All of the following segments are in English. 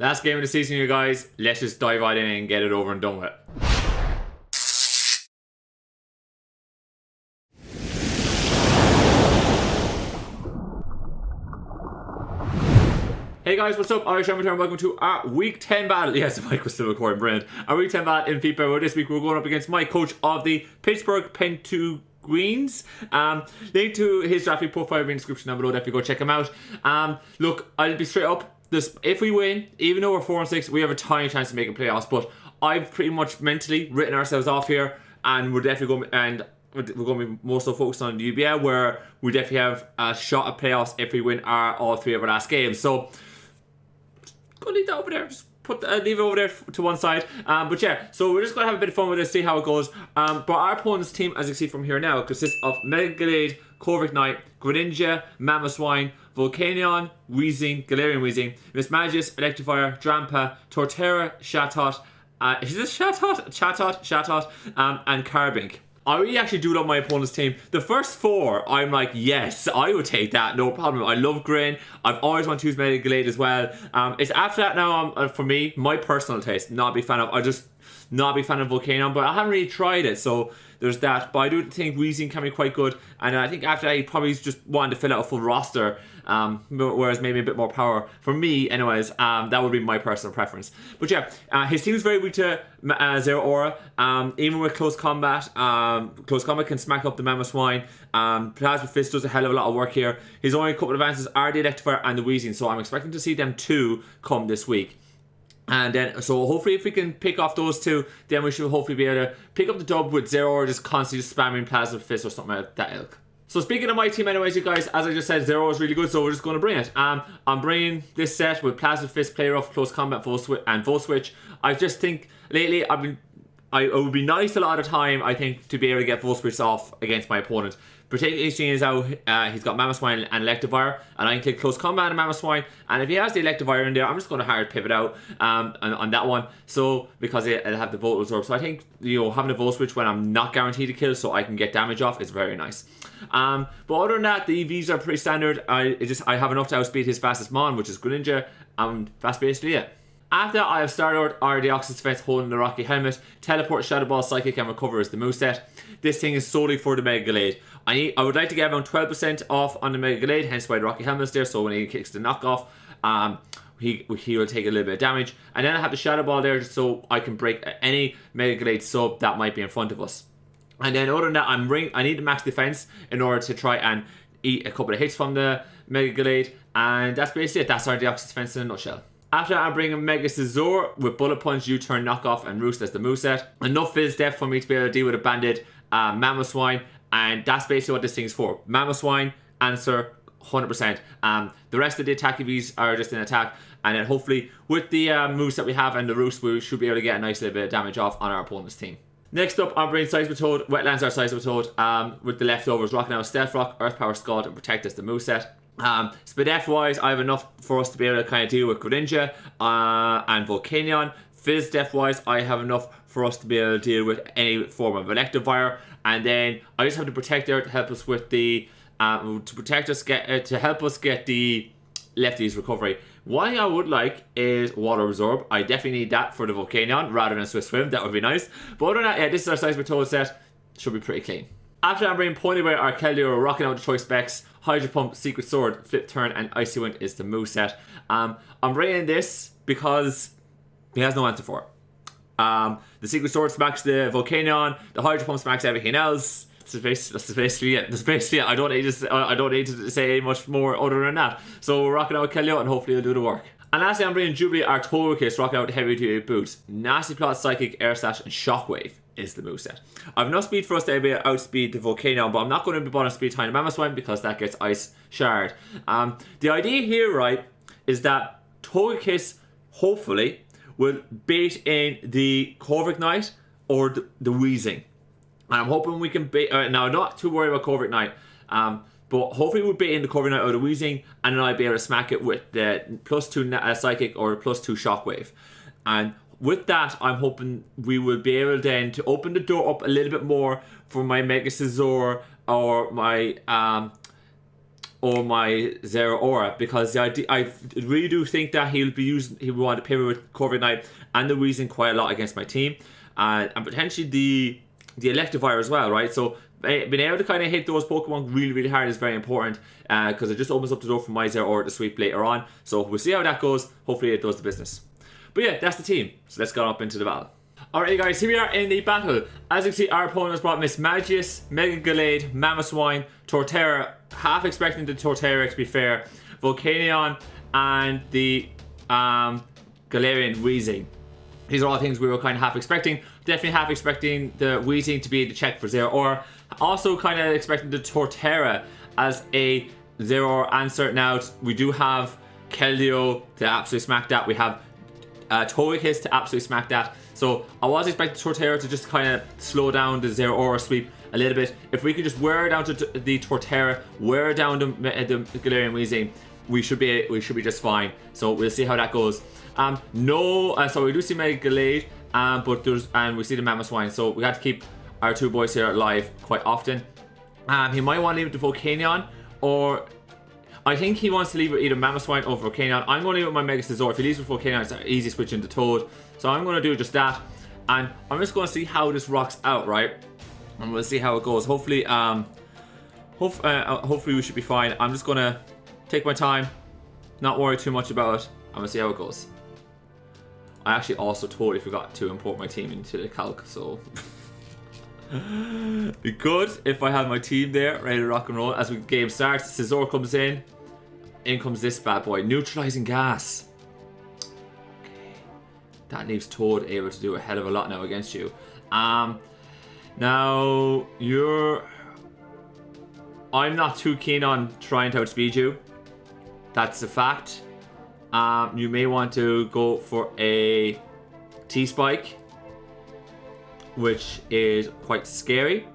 Last game of the season, you guys. Let's just dive right in and get it over and done with. Hey guys, what's up? IrishEmerald here and welcome to our Week 10 battle. Yes, the mic was still recording, brilliant. Our Week 10 battle in FIPA, where this week we're going up against my coach of the Pittsburgh Penguins. Link to his draft league profile in the description down below, definitely go check him out. Look, I'll be straight up. If we win, even though we're 4-6, we have a tiny chance to make a playoffs, but I've pretty much mentally written ourselves off here, and we're definitely going we're going to be more so focused on the UBL, where we definitely have a shot at playoffs if we win all three of our last games. So go leave that over there. Just leave it over there to one side. But yeah, so we're just going to have a bit of fun with this, see how it goes. But our opponent's team, as you can see from here now, consists of Megalade, Corvic Knight, Greninja, Mamoswine, Volcanion, Weezing, Galarian Weezing, Mismagius, Electivire, Drampa, TOR-TERROR, Chatot, is this Chatot, and Carbink. I really actually do love my opponent's team. The first four, I'm like, yes, I would take that, no problem. I love Grin. I've always wanted to use Mega Glade as well. It's after that now, for me, my personal taste, not a big fan of. Not a big fan of Volcanion, but I haven't really tried it, so there's that. But I do think Weezing can be quite good, and I think after that he probably just wanted to fill out a full roster, whereas maybe a bit more power. For me, anyways, that would be my personal preference. But yeah, his team is very weak to Zero Aura. Even with Close Combat can smack up the Mamoswine. Plasma Fist does a hell of a lot of work here. His only couple of advances are the Electivire and the Weezing, so I'm expecting to see them two come this week. And then, so hopefully if we can pick off those two, then we should hopefully be able to pick up the dub with Zero or just constantly just spamming Plasma Fist or something like that ilk. So speaking of my team anyways, you guys, as I just said, Zero is really good, so we're just going to bring it. I'm bringing this set with Plasma Fist, Play Rough, Close Combat, and Volt Switch. I just think, lately, it would be nice a lot of the time, I think, to be able to get Volt Switch off against my opponent. Particularly seeing as how he's got Mamoswine and Electivire, and I can click Close Combat and Mamoswine, and if he has the Electivire in there, I'm just going to hard pivot out on that one, so because it'll have the Volt Absorb. So I think, you know, having a Volt Switch when I'm not guaranteed to kill, so I can get damage off, is very nice. But other than that, the EVs are pretty standard. I have enough to outspeed his fastest Mon, which is Greninja, and that's basically it. After that, I have Starlord, or the Oxys Defense holding the Rocky Helmet, Teleport, Shadow Ball, Psychic, and Recover is the moveset. This thing is solely for the Mega Glade. I would like to get around 12% off on the Mega Glade, hence why the Rocky Helmet's there, so when he kicks the knockoff, he will take a little bit of damage. And then I have the Shadow Ball there just so I can break any Mega Glade sub that might be in front of us. And then other than that, I need to max defense in order to try and eat a couple of hits from the Mega Glade, and that's basically it. That's our Deoxys Defense in a nutshell. After that, I'm bringing Mega Scizor with Bullet Punch, U-Turn, Knockoff, and Roost as the moveset. Enough Fizz Def for me to be able to deal with a Bandit, Mamoswine, and that's basically what this thing is for. Mamoswine, answer, 100%. The rest of the attack EVs are just an attack, and then hopefully with the moves that we have and the Roost, we should be able to get a nice little bit of damage off on our opponent's team. Next up, I'm bringing Seismitoad, Wetlands are Seismitoad, with the leftovers, Rocking Out Stealth Rock, Earth Power Scald, and Protect as the moveset. Spadef wise, I have enough for us to be able to kind of deal with Greninja and Volcanion. Fizz Def wise, I have enough for us to be able to deal with any form of Electivire. And then I just have the Protector to help us with the to help us get the lefties recovery. One thing I would like is Water Absorb. I definitely need that for the Volcanion rather than Swift Swim. That would be nice. But other than that, yeah, this is our Seismitoad set. Should be pretty clean. After I'm bringing Ponywear, Arkeldeo, Rocking Out the Choice Specs, Hydro Pump, Secret Sword, Flip Turn, and Icy Wind is the moveset. I'm bringing this because he has no answer for it. The Secret Sword smacks the Volcanion, the Hydro Pump smacks everything else. That's basically it. That's basically it. I don't need to say much more other than that. So we're rocking out Arkeldeo, and hopefully it'll do the work. And lastly, I'm bringing Jubilee, our Togekiss, Rocking Out Heavy Duty Boots, Nasty Plot, Psychic, Air Slash, and Shockwave is the moveset. I've enough speed for us to be able to outspeed the Volcanion, but I'm not going to be bottom speed Tiny Mamoswine because that gets Ice Shard. The idea here, right, is that Togekiss hopefully will bait in the Corvic Knight or the Weezing. And I'm hoping we can bait. Now, I'm not too worried about Corvic Knight, but hopefully we'll bait in the Corvic Knight or the Weezing, and then I'll be able to smack it with the +2 Psychic or +2 Shockwave. And with that, I'm hoping we will be able then to open the door up a little bit more for my Mega Scizor or my or my Zero Aura, because I really do think that he'll want to pivot with Corviknight and the Weezing quite a lot against my team, and potentially the Electivire as well, right? So being able to kind of hit those Pokemon really, really hard is very important, because it just opens up the door for my Zero Aura to sweep later on. So we'll see how that goes. Hopefully it does the business. But yeah, that's the team. So let's go up into the battle. Alright guys, here we are in the battle. As you can see, our opponent has brought Miss Magius, Mega Gallade, Mamoswine, TOR-TERROR, half expecting the TOR-TERROR to be fair, Volcanion, and the Galarian Weezing. These are all things we were kind of half expecting. Definitely half expecting the Weezing to be the check for Zero Aura. Also kind of expecting the TOR-TERROR as a Zero Aura answer. Now, we do have Keldeo to absolutely smack that. We have Togekiss to absolutely smack that. So I was expecting TOR-TERROR to just kind of slow down the Zero Aura sweep a little bit. If we could just wear down to the TOR-TERROR, wear down the Galarian Weezing, we should be just fine. So we'll see how that goes. So we do see Mega Gallade, and we see the Mamoswine. So we have to keep our two boys here alive quite often. He might want to leave it to Volcanion, or I think he wants to leave with either Mamoswine or Volcanion. I'm going to leave with my Mega Scizor. If he leaves with Volcanion, it's easy switching to Toad. So I'm going to do just that. And I'm just going to see how this rocks out, right? And we'll see how it goes. Hopefully, hopefully we should be fine. I'm just going to take my time, not worry too much about it. I'm going to see how it goes. I actually also totally forgot to import my team into the calc, so... Be good if I had my team there ready to rock and roll. As the game starts, Scizor comes in comes this bad boy, neutralizing gas. Okay, that leaves Toad able to do a hell of a lot now against you. Now I'm not too keen on trying to outspeed you. That's a fact. You may want to go for a T-Spike, which is quite scary.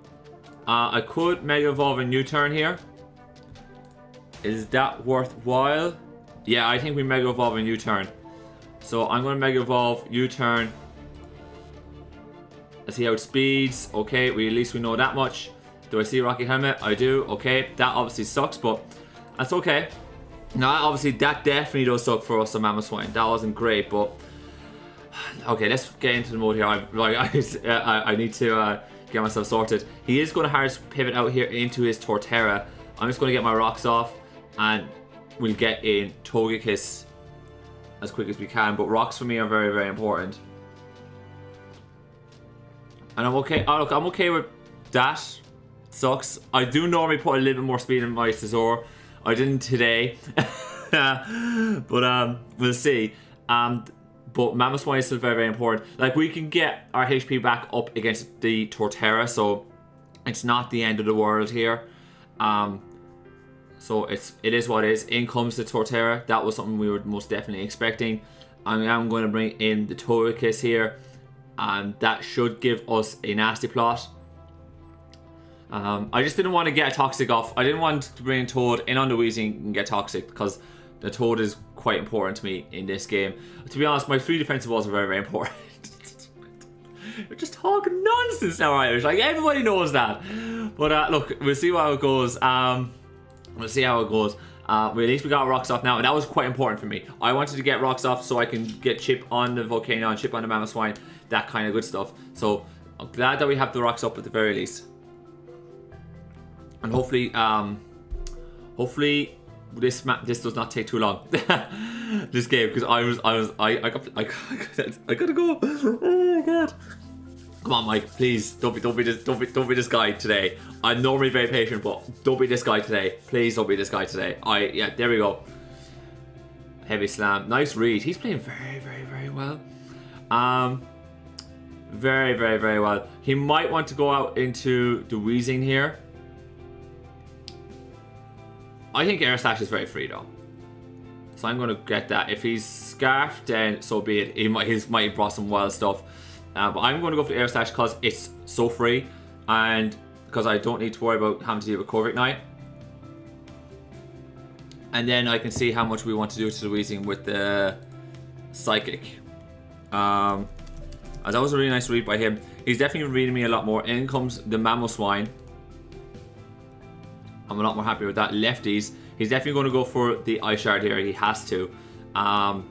I could Mega Evolve in U-turn here. Is that worthwhile? Yeah, I think we Mega Evolve in U-turn. So I'm going to Mega Evolve U-turn. Let's see how it speeds. Okay, at least we know that much. Do I see Rocky Helmet? I do. Okay, that obviously sucks, but that's okay. Now, obviously, that definitely does suck for us on Mamoswine. That wasn't great, but... Okay, let's get into the mode here. I need to get myself sorted. He is going to hard pivot out here into his TOR-TERROR. I'm just going to get my rocks off, and we'll get in Togekiss as quick as we can. But rocks for me are very, very important. And I'm okay. Oh, look, I'm okay with that. Sucks. I do normally put a little bit more speed in my Scizor. I didn't today. But we'll see. But Mamoswine is still very, very important. Like, we can get our HP back up against the TOR-TERROR, so it's not the end of the world here. So it is what it is. In comes the TOR-TERROR. That was something we were most definitely expecting. I'm going to bring in the Togekiss here, and that should give us a nasty plot. I just didn't want to get a Toxic off. I didn't want to bring Toad in on the Weezing and get Toxic, because the Toad is quite important to me in this game. To be honest, my 3 defensive walls are very, very important. You're just talking nonsense now, Irish. Like, everybody knows that. But look, we'll see how it goes. We'll see how it goes. At least we got rocks off now, and that was quite important for me. I wanted to get rocks off so I can get chip on the Volcanion, chip on the Mamoswine, that kind of good stuff. So I'm glad that we have the rocks up at the very least. And hopefully, this does not take too long. This game, because I gotta go. Oh my god! Come on, Mike, please don't be this guy today. I'm normally very patient, but don't be this guy today. Please don't be this guy today. Yeah, there we go. Heavy slam, nice read. He's playing very, very, very well. Very, very, very well. He might want to go out into the Weezing here. I think Air Slash is very free though, so I'm going to get that. If he's Scarfed, then so be it. He might brought some wild stuff, but I'm going to go for the Air Slash because it's so free, and because I don't need to worry about having to deal with Corviknight. And then I can see how much we want to do to the Weezing with the Psychic. As that was a really nice read by him. He's definitely reading me a lot more. In comes the Mamoswine. I'm a lot more happy with that. Lefties. He's definitely going to go for the Ice Shard here. He has to. Now,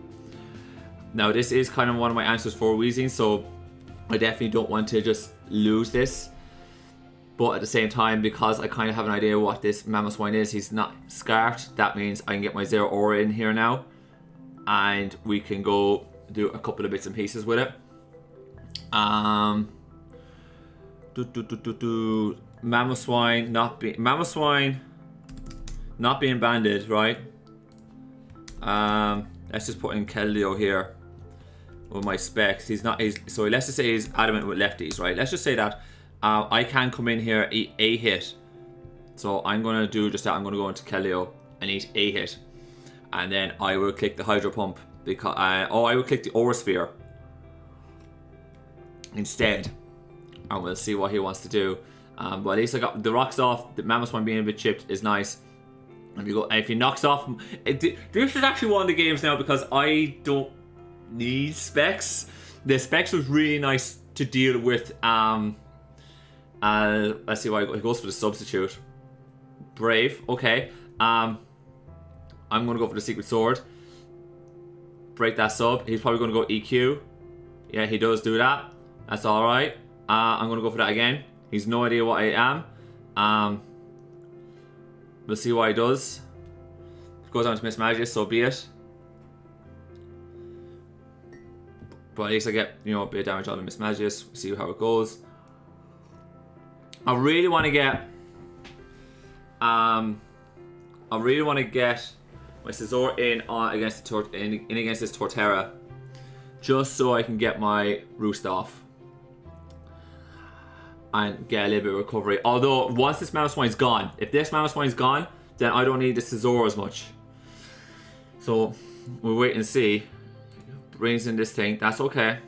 this is kind of one of my answers for Weezing, so I definitely don't want to just lose this. But at the same time, because I kind of have an idea what this Mamoswine is, he's not scarfed. That means I can get my Zero Aura in here now. And we can go do a couple of bits and pieces with it. Mamoswine not being banded, right? Let's just put in Keldeo here with my specs. So let's just say he's adamant with lefties, right? Let's just say that I can come in here, eat a hit. So I'm gonna do just that. I'm gonna go into Keldeo and eat a hit, and then I will click the Hydro Pump because I will click the Aura Sphere instead, and we'll see what he wants to do. But at least I got the rocks off. The Mamoswine being a bit chipped is nice. If he knocks off, this is actually one of the games now because I don't need specs. The specs was really nice to deal with. Let's see why he goes for the substitute. Brave, okay. I'm gonna go for the Secret Sword. Break that sub. He's probably gonna go EQ. Yeah, he does do that. That's all right. I'm gonna go for that again. He's no idea what I am. We'll see what he does. If it goes down to Miss Magic, so be it. But at least I get, you know, a bit of damage on the Miss Magic. See how it goes. I really want to get my Scizor in against this TOR-TERROR, just so I can get my Roost off and get a little bit of recovery. Although once this Mamoswine's gone, if this Mamoswine's gone, then I don't need the Scizor as much. So we'll wait and see. Brings in this thing. That's okay.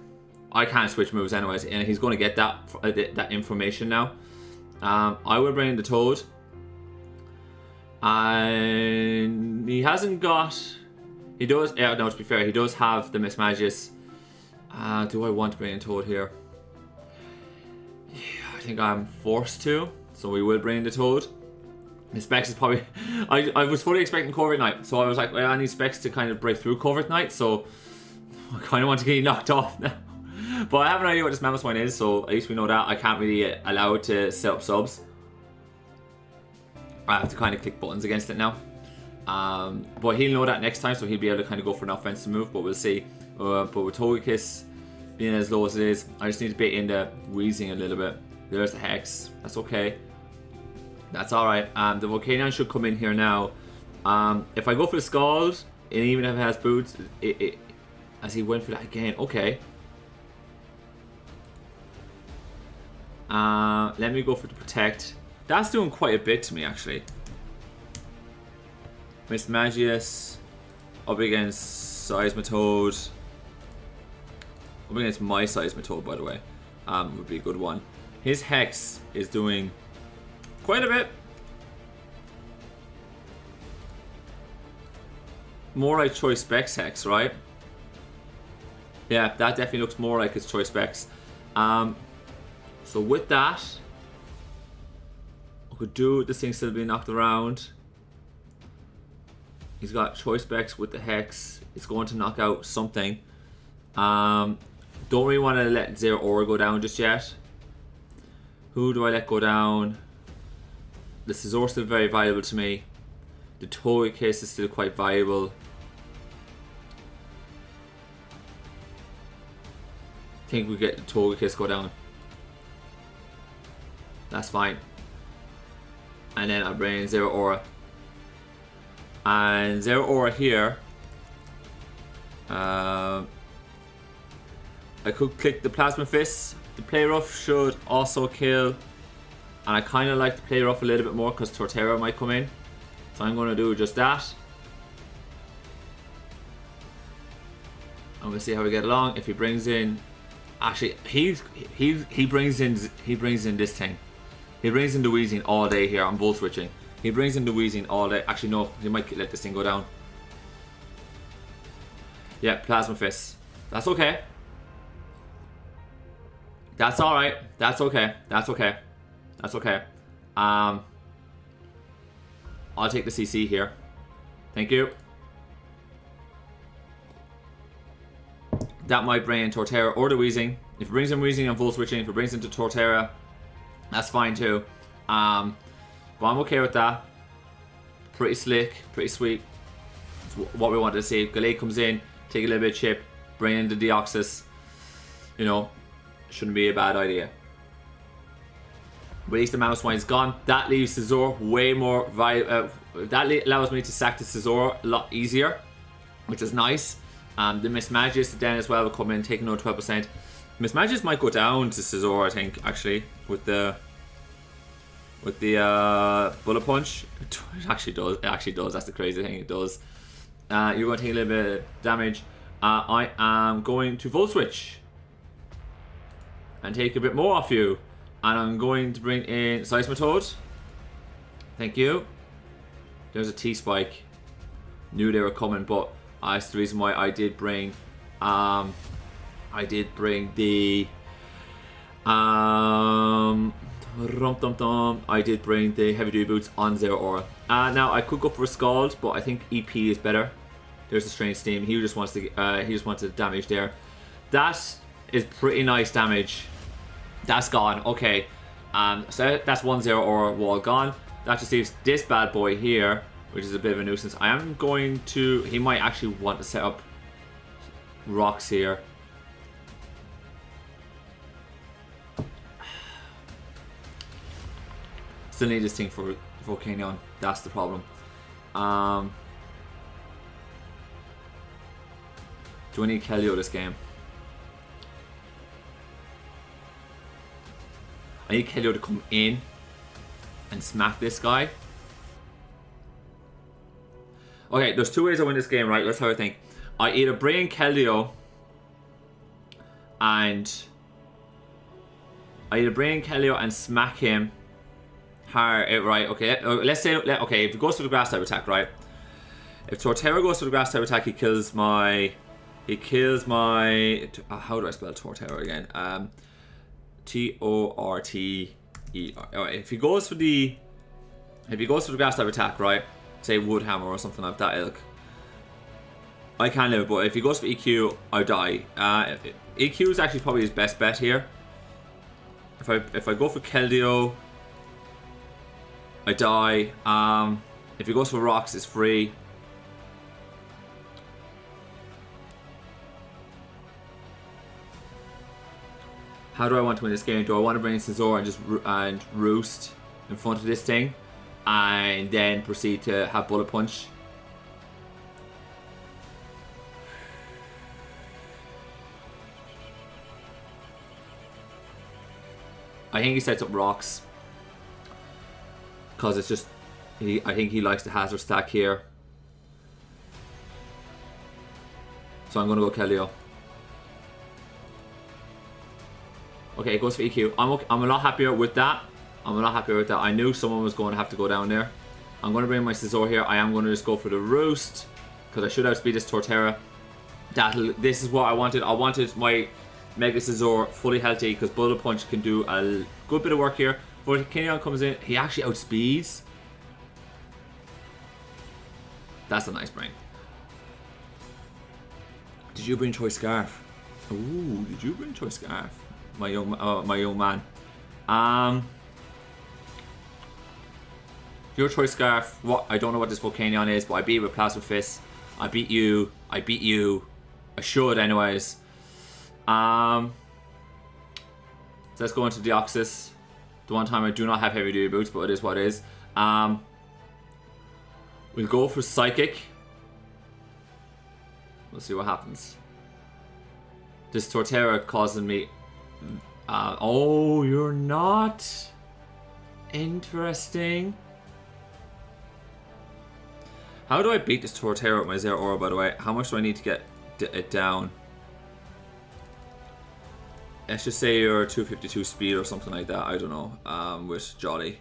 I can't switch moves anyways, and he's going to get that information now. I will bring in the Toad. And he hasn't got... He does... Yeah, no, to be fair, he does have the Miss Magius. Do I want to bring in Toad here? Yeah, I think I'm forced to. So we will bring in the Toad. His specs is probably... I was fully expecting Covert Knight. So I was like, well, I need specs to kind of break through Covert Knight. So I kind of want to get knocked off now. But I have an idea what this Mamoswine is, so at least we know that. I can't really allow it to set up subs. I have to kind of click buttons against it now. But he'll know that next time, so he'll be able to kind of go for an offensive move, but we'll see. But with Togekiss being as low as it is, I just need to bait in the Weezing a little bit. There's the Hex. That's okay. That's alright. The Volcanion should come in here now. If I go for the Scald, and even if it has boots, as he went for that again, okay. Let me go for the Protect. That's doing quite a bit to me, actually. Miss Magius up against Seismitoad. Up against my Seismitoad, by the way. Would be a good one. His Hex is doing quite a bit. More like Choice Specs Hex, right? Yeah, that definitely looks more like his Choice Specs. So with that, I could do this thing still being knocked around. He's got Choice Specs with the Hex. It's going to knock out something. Don't really want to let Zero Aura go down just yet. Who do I let go down? The Scizor is still very valuable to me. The Togekiss is still quite valuable. I think we get the Togekiss go down. That's fine. And then I bring in Zero Aura. And Zero Aura here. I could click the Plasma Fist. The Play Rough should also kill. And I kind of like to Play Rough a little bit more because TOR-TERROR might come in. So I'm going to do just that. And we'll see how we get along. If he brings in... Actually, he brings in this thing. He brings in the Weezing all day here. I'm Volt switching. He brings in the Weezing all day. Actually, no. He might let this thing go down. Yeah, Plasma Fist. That's okay. That's alright. That's okay. That's okay. That's okay. I'll take the CC here. Thank you. That might bring in TOR-TERROR or the Wheezing. If it brings in Wheezing, I'm full switching. If it brings into TOR-TERROR, that's fine too. But I'm okay with that. Pretty slick, pretty sweet. It's what we wanted to see. Gallade comes in, take a little bit of chip, bring in the Deoxys. You know, shouldn't be a bad idea. Release the Mamoswine is gone. That leaves Scizor way more that allows me to sack the Scizor a lot easier, which is nice. The Mismagius then as well will come in, taking another 12%. Mismagius might go down to Scizor, I think, actually, with the Bullet Punch. It actually does. It actually does. That's the crazy thing. It does. You're going to take a little bit of damage. I am going to Volt Switch and take a bit more off you. And I'm going to bring in Seismitoad. Thank you. There's a T-Spike. Knew they were coming, but that's the reason why I did bring the I did bring the Heavy Duty Boots on Zero Aura. Now I could go for a Scald, but I think EP is better. There's a Strange Steam. He just wants to damage there. That is pretty nice damage. That's gone. Okay. So that's 1-0 Aura wall gone. That just leaves this bad boy here, which is a bit of a nuisance. I am going to... He might actually want to set up rocks here. Still need this thing for Volcanion. That's the problem. Do I need Keldeo this game? I need Keldeo to come in and smack this guy. Okay, there's two ways I win this game, right? Let's have a think. I either bring Keldeo and smack him hard, right? Okay, let's say okay. If it goes for the grass type attack, right? If TOR-TERROR goes for the grass type attack, he kills my. How do I spell TOR-TERROR again? T-O-R-T-E-R. Alright, if he goes for the grass type attack, right? Say Woodhammer or something like that ilk, I can live, but if he goes for EQ, I die. EQ is actually probably his best bet here. If I go for Keldeo, I die. If he goes for rocks, it's free. How do I want to win this game? Do I want to bring in Scizor and roost in front of this thing, and then proceed to have Bullet Punch? I think he sets up rocks because it's just I think he likes the hazard stack here, so I'm gonna go Keldeo. Okay, it goes for EQ. I'm a lot happier with that. I knew someone was going to have to go down there. I'm going to bring my Scizor here. I am going to just go for the roost because I should outspeed this TOR-TERROR. This is what I wanted. I wanted my Mega Scizor fully healthy because Bullet Punch can do a good bit of work here. But Volcanion comes in. He actually outspeeds. That's a nice brain. Did you bring Choice Scarf? Ooh, did you bring Choice Scarf? My young man. Your Choice Scarf. What? I don't know what this Volcanion is, but I beat it with Plasma Fist. I beat you. I should, anyways. So let's go into Deoxys. The one time I do not have Heavy Duty Boots, but it is what it is. We'll go for Psychic. We'll see what happens. This TOR-TERROR causing me. Oh, you're not. Interesting. How do I beat this TOR-TERROR with my Zero Aura, by the way? How much do I need to get it down? Let's just say you're 252 speed or something like that. I don't know. With Jolly.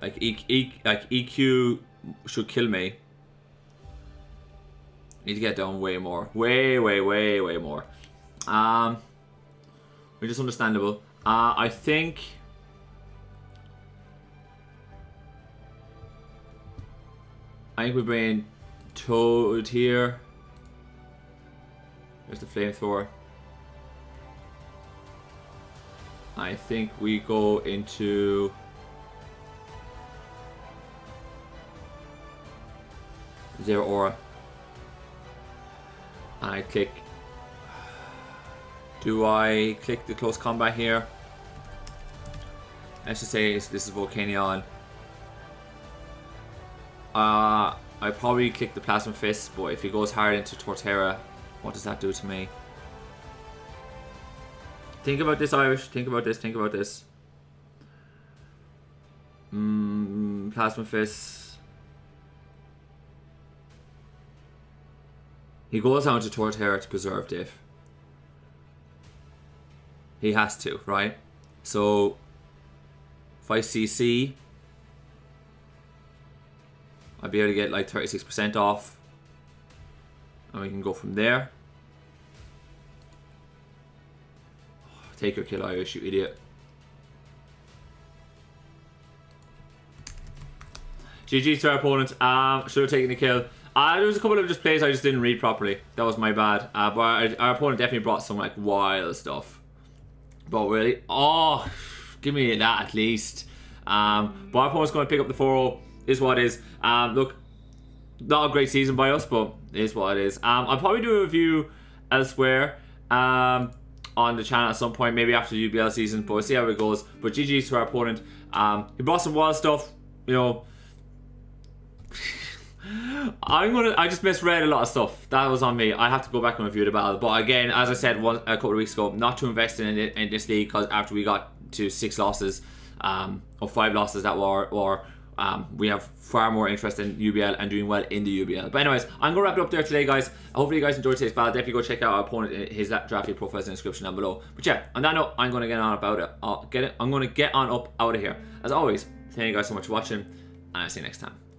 Like EQ should kill me. Need to get down way more. Way more. Which is understandable. I think I I think we bring in Toad here. There's the flamethrower. I think we go into Zero Aura. And I click. Do I click the close combat here? Let's just say this is Volcanion. I probably click the Plasma Fist, but if he goes hard into TOR-TERROR, what does that do to me? Think about this, Irish. Think about this. Think about this. Plasma Fist. He goes down to TOR-TERROR to preserve Diff. He has to, right? So, if I CC, I'll be able to get like 36% off. And we can go from there. Take your kill, Irish, you idiot. GG to our opponent. Should have taken the kill. There was a couple of just plays I just didn't read properly. That was my bad. But our opponent definitely brought some like wild stuff. But really, oh, give me that at least. But our opponent's going to pick up the 4-0. Is what it is. Look, not a great season by us, but it is what it is. I'll probably do a review elsewhere on the channel at some point, maybe after the UBL season, but we'll see how it goes. But GG's to our opponent. He brought some wild stuff, you know. I just misread a lot of stuff. That was on me. I have to go back and review the battle. But again, as I said a couple of weeks ago, not to invest in this league, because after we got to 6 losses, or 5 losses that were we have far more interest in UBL and doing well in the UBL. But anyways, I'm gonna wrap it up there today, guys. Hopefully you guys enjoyed today's battle. Definitely go check out our opponent. His drafty profile is in the description down below. But yeah, on that note, I'm gonna get on about it. I'm gonna get on up out of here. As always, thank you guys so much for watching, and I'll see you next time.